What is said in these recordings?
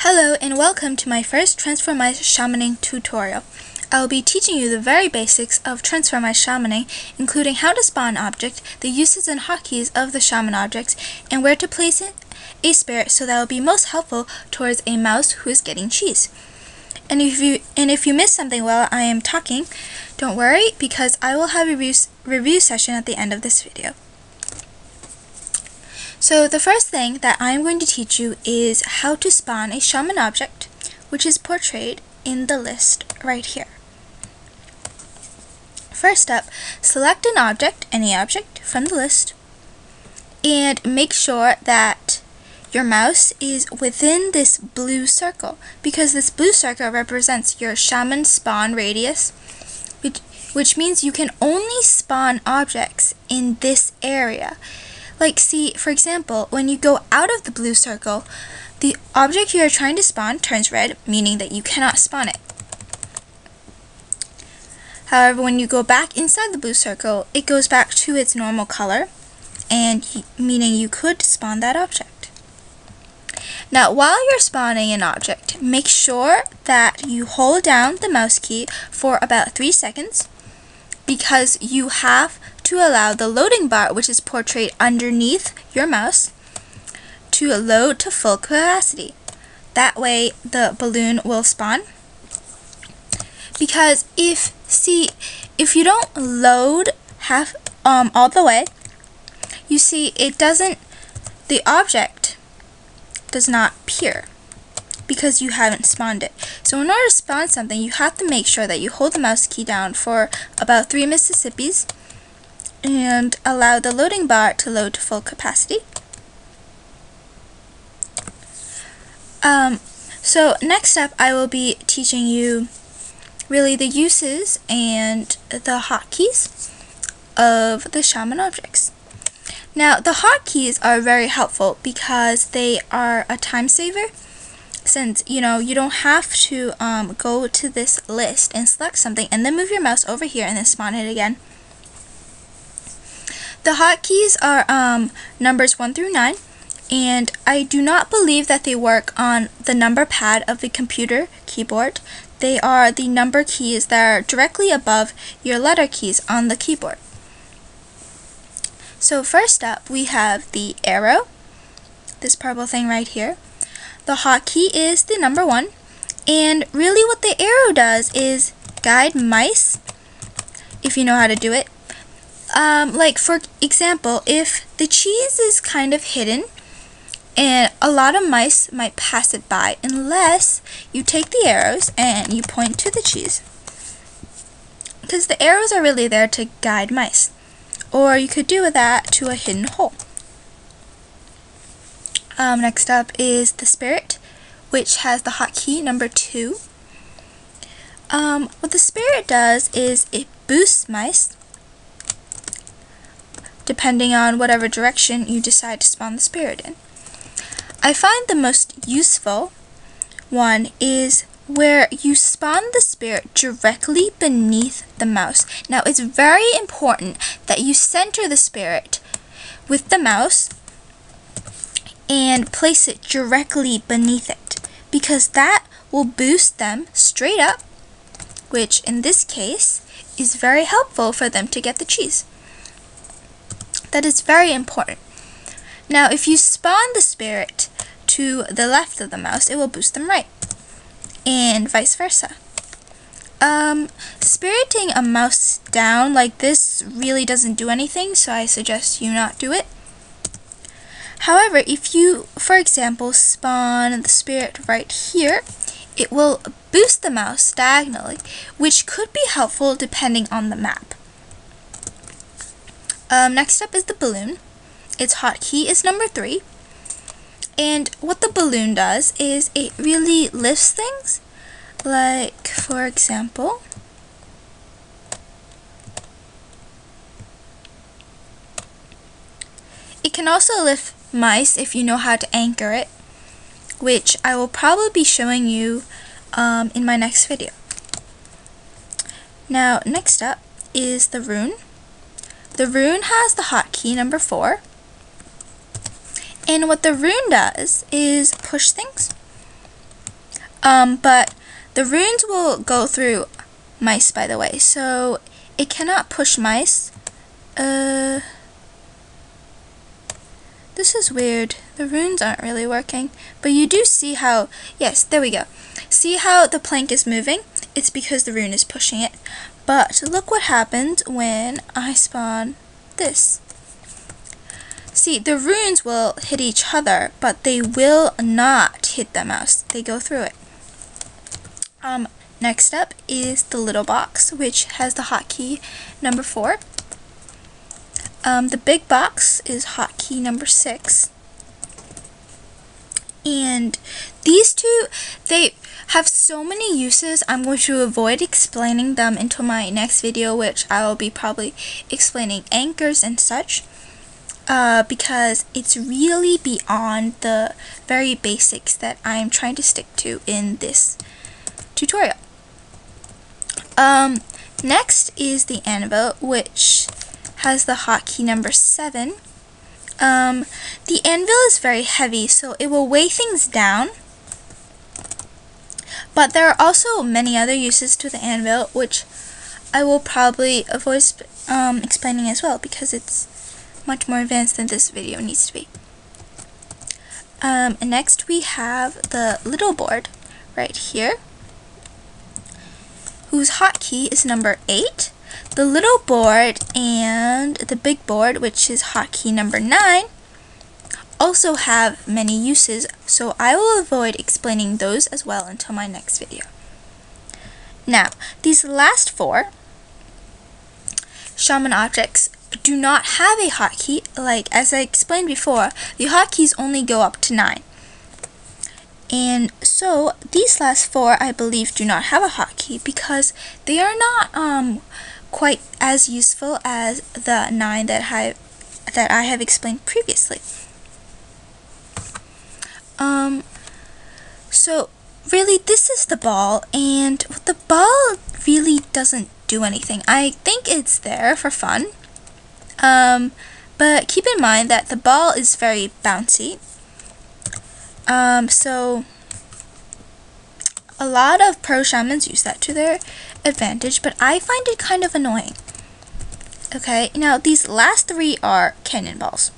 Hello and welcome to my first Transformice Shamaning tutorial. I will be teaching you the very basics of Transformice Shamaning, including how to spawn an object, the uses and hotkeys of the shaman objects, and where to place a spirit so that will be most helpful towards a mouse who is getting cheese. And if you miss something while I am talking, don't worry, because I will have a review session at the end of this video. So the first thing that I'm going to teach you is how to spawn a shaman object, which is portrayed in the list right here. First up, select an object, any object from the list, and make sure that your mouse is within this blue circle, because this blue circle represents your shaman spawn radius, which means you can only spawn objects in this area. Like, see, for example, when you go out of the blue circle, the object you are trying to spawn turns red, meaning that you cannot spawn it. However, when you go back inside the blue circle, it goes back to its normal color, and meaning you could spawn that object. Now, while you're spawning an object, make sure that you hold down the mouse key for about 3 seconds, because you have to allow the loading bar, which is portrayed underneath your mouse, to load to full capacity. That way the balloon will spawn. Because if you don't load all the way, you see the object does not appear because you haven't spawned it. So in order to spawn something, you have to make sure that you hold the mouse key down for about 3 Mississippis and allow the loading bar to load to full capacity. So next up, I will be teaching you really the uses and the hotkeys of the shaman objects. Now, the hotkeys are very helpful because they are a time saver, since you don't have to go to this list and select something and then move your mouse over here and then spawn it again. The hotkeys are numbers 1 through 9, and I do not believe that they work on the number pad of the computer keyboard. They are the number keys that are directly above your letter keys on the keyboard. So first up, we have the arrow, this purple thing right here. The hotkey is the number 1, and really what the arrow does is guide mice, if you know how to do it. Like for example, if the cheese is kind of hidden, and a lot of mice might pass it by unless you take the arrows and you point to the cheese, because the arrows are really there to guide mice. Or you could do that to a hidden hole. Next up is the spirit, which has the hotkey number 2. What the spirit does is it boosts mice depending on whatever direction you decide to spawn the spirit in. I find the most useful one is where you spawn the spirit directly beneath the mouse. Now, it's very important that you center the spirit with the mouse and place it directly beneath it, because that will boost them straight up, which in this case is very helpful for them to get the cheese. That is very important. Now, if you spawn the spirit to the left of the mouse, it will boost them right, and vice versa. Spiriting a mouse down like this really doesn't do anything, so I suggest you not do it. However, if you, for example, spawn the spirit right here, it will boost the mouse diagonally, which could be helpful depending on the map. Next up is the balloon. Its hotkey is number 3. And what the balloon does is it really lifts things. Like, for example, it can also lift mice if you know how to anchor it, which I will probably be showing you in my next video. Now, next up is the rune. The rune has the hotkey number 4, and what the rune does is push things. But the runes will go through mice, by the way, so it cannot push mice. This is weird. The runes aren't really working, but you do see how, yes, there we go. See how the plank is moving? It's because the rune is pushing it. But look what happens when I spawn this. See, the runes will hit each other, but they will not hit the mouse. They go through it. Next up is the little box, which has the hotkey number 4. The big box is hotkey number 6. And these two, they have so many uses. I'm going to avoid explaining them until my next video, which I will be probably explaining anchors and such, because it's really beyond the very basics that I'm trying to stick to in this tutorial. Next is the anvil, which has the hotkey number 7. The anvil is very heavy, so it will weigh things down. But there are also many other uses to the anvil, which I will probably avoid explaining as well, because it's much more advanced than this video needs to be. And next we have the little board right here, whose hotkey is number 8. The little board and the big board, which is hotkey number 9, also have many uses, so I will avoid explaining those as well until my next video. Now, these last 4 shaman objects do not have a hotkey. Like, as I explained before, the hotkeys only go up to 9. And so these last 4, I believe, do not have a hotkey because they are not quite as useful as the 9 that I have explained previously. So really, this is the ball, and the ball really doesn't do anything. I think it's there for fun, but keep in mind that the ball is very bouncy. So a lot of pro shamans use that to their advantage, but I find it kind of annoying. Okay, now these last 3 are cannonballs.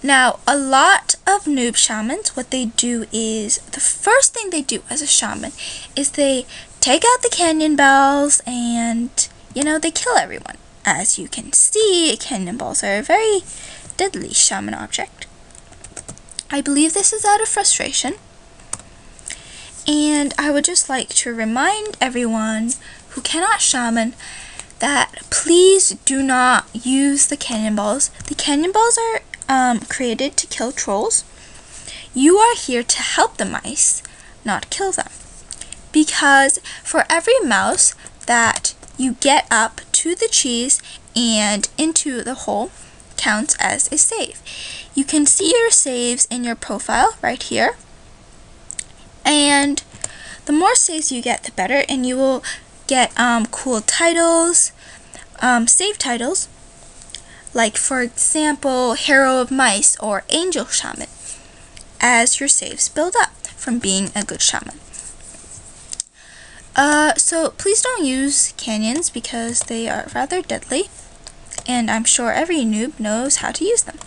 Now, a lot of noob shamans, what they do is, the first thing they do as a shaman is they take out the cannonballs and, they kill everyone. As you can see, cannonballs are a very deadly shaman object. I believe this is out of frustration. And I would just like to remind everyone who cannot shaman that please do not use the cannonballs. The cannonballs are created to kill trolls. You are here to help the mice, not kill them. Because for every mouse that you get up to the cheese and into the hole counts as a save. You can see your saves in your profile right here. And the more saves you get, the better, and you will get cool titles, save titles, like for example, Hero of Mice or Angel Shaman, as your saves build up from being a good shaman. So please don't use canyons because they are rather deadly, and I'm sure every noob knows how to use them.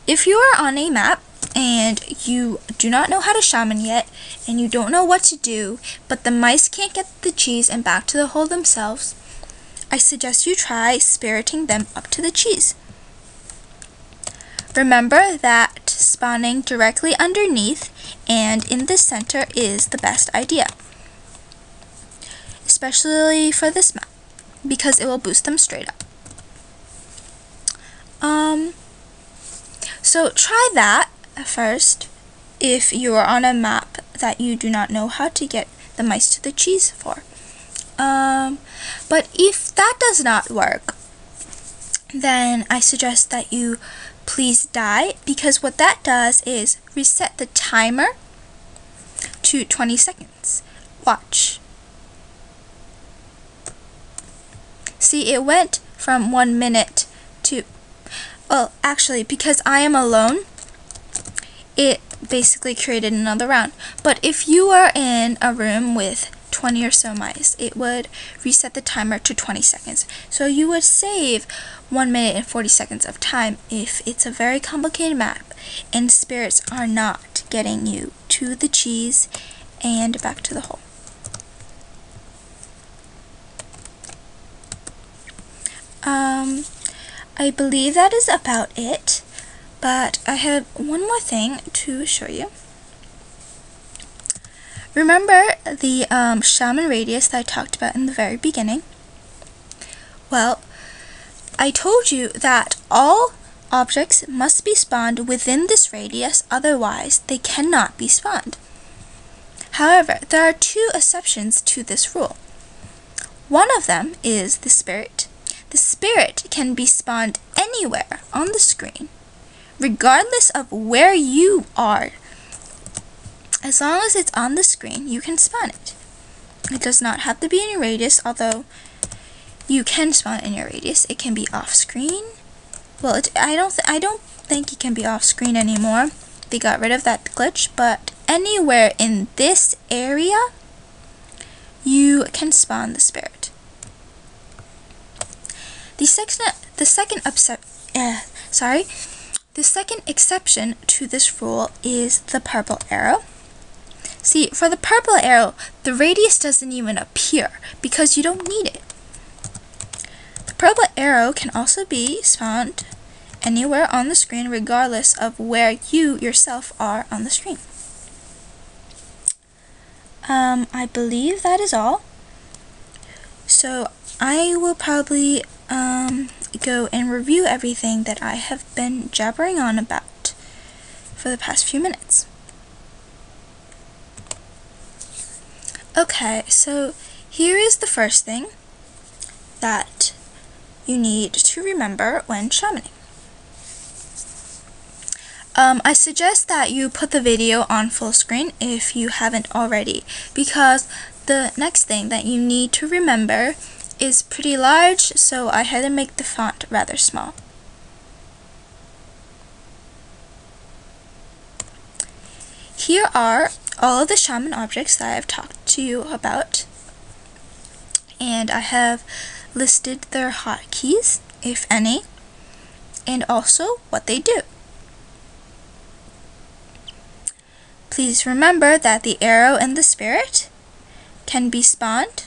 If you are on a map and you do not know how to shaman yet, and you don't know what to do, but the mice can't get the cheese and back to the hole themselves, I suggest you try spiriting them up to the cheese. Remember that spawning directly underneath and in the center is the best idea, especially for this map, because it will boost them straight up. So try that at first if you are on a map that you do not know how to get the mice to the cheese for. But if that does not work, then I suggest that you please die, because what that does is reset the timer to 20 seconds. Watch. See, it went from 1 minute to, well, actually, because I am alone, it basically created another round. But if you are in a room with 20 or so mice, it would reset the timer to 20 seconds. So you would save 1 minute and 40 seconds of time if it's a very complicated map and spirits are not getting you to the cheese and back to the hole. I believe that is about it, but I have one more thing to show you. Remember the shaman radius that I talked about in the very beginning? Well, I told you that all objects must be spawned within this radius, otherwise they cannot be spawned. However, there are two exceptions to this rule. One of them is the spirit. The spirit can be spawned anywhere on the screen, regardless of where you are. As long as it's on the screen, you can spawn it. It does not have to be in your radius, although you can spawn in your radius. It can be off screen. Well, I don't think it can be off screen anymore. They got rid of that glitch, but anywhere in this area, you can spawn the spirit. The second exception to this rule is the purple arrow. See, for the purple arrow, the radius doesn't even appear because you don't need it. The purple arrow can also be spawned anywhere on the screen, regardless of where you yourself are on the screen. I believe that is all. So I will probably go and review everything that I have been jabbering on about for the past few minutes. Okay, so here is the first thing that you need to remember when shamaning. I suggest that you put the video on full screen if you haven't already, because the next thing that you need to remember is pretty large, so I had to make the font rather small. Here are all of the shaman objects that I have talked to you about, and I have listed their hotkeys, if any, and also what they do. Please remember that the arrow and the spirit can be spawned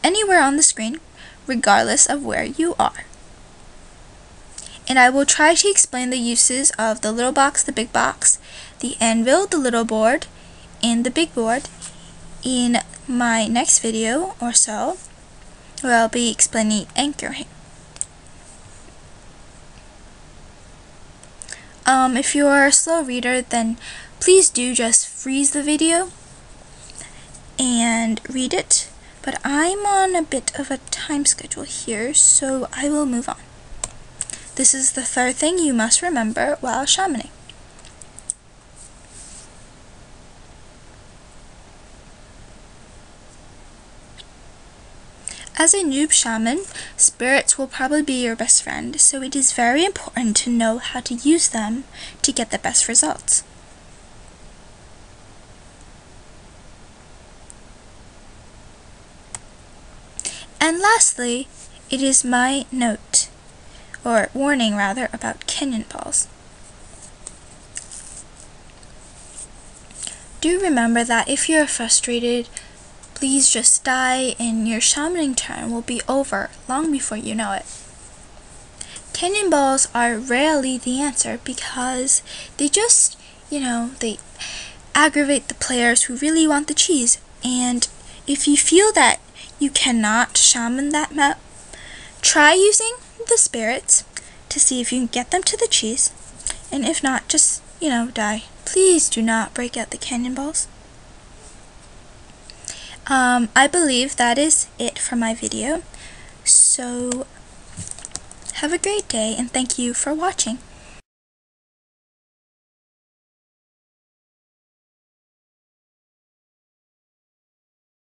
anywhere on the screen, regardless of where you are. And I will try to explain the uses of the little box, the big box, the anvil, the little board, and the big board in my next video or so, where I'll be explaining anchoring. If you are a slow reader, then please do just freeze the video and read it, but I'm on a bit of a time schedule here, so I will move on. This is the third thing you must remember while shamaning. As a noob shaman, spirits will probably be your best friend, so it is very important to know how to use them to get the best results. And lastly, it is my note, or warning rather, about canyon balls. Do remember that if you're frustrated, please just die and your shamaning turn will be over long before you know it. Canyon balls are rarely the answer because they just, they aggravate the players who really want the cheese. And if you feel that you cannot shaman that map, try using the spirits to see if you can get them to the cheese. And if not, just, die. Please do not break out the canyon balls. I believe that is it for my video. So, have a great day and thank you for watching.